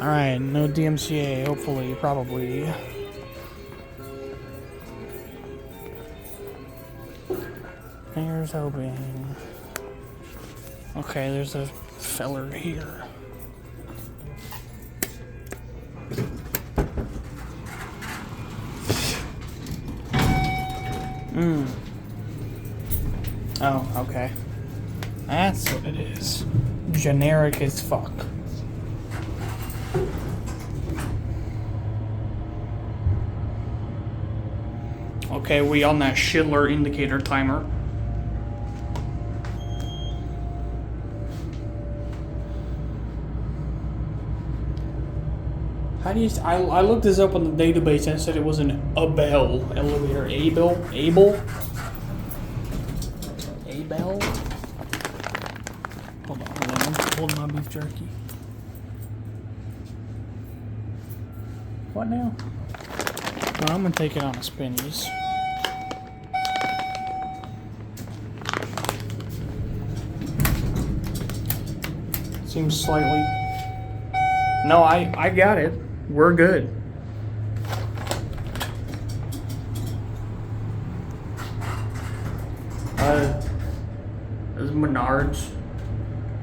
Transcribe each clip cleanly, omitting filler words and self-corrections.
Alright, no DMCA, hopefully, probably. Here's hoping. Okay, there's a feller here. Oh, okay. That's what it is. Generic as fuck. Okay, we on that Schindler indicator timer. How do you... I looked this up on the database and it said it was an Abell elevator. Abell? Hold on. I'm holding my beef jerky. What now? Well, I'm gonna take it on a spinnies. Seems slightly... No, I got it. We're good. This is Menards,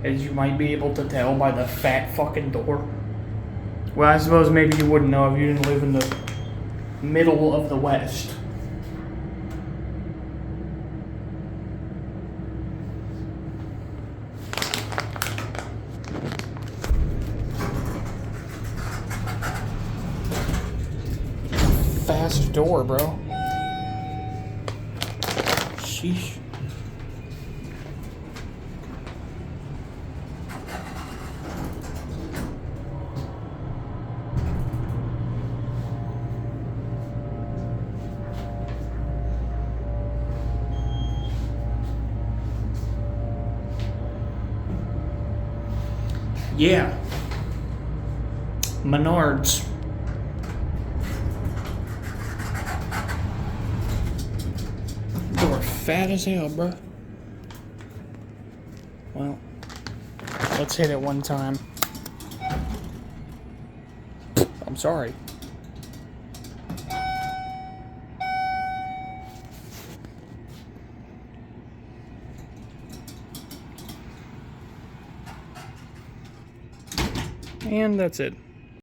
as you might be able to tell by the fat fucking door. Well, I suppose maybe you wouldn't know if you didn't live in the middle of the West. Fast door, bro. Sheesh. Yeah. Menards. Door fat as hell, bro. Well, let's hit it one time. I'm sorry. And that's it.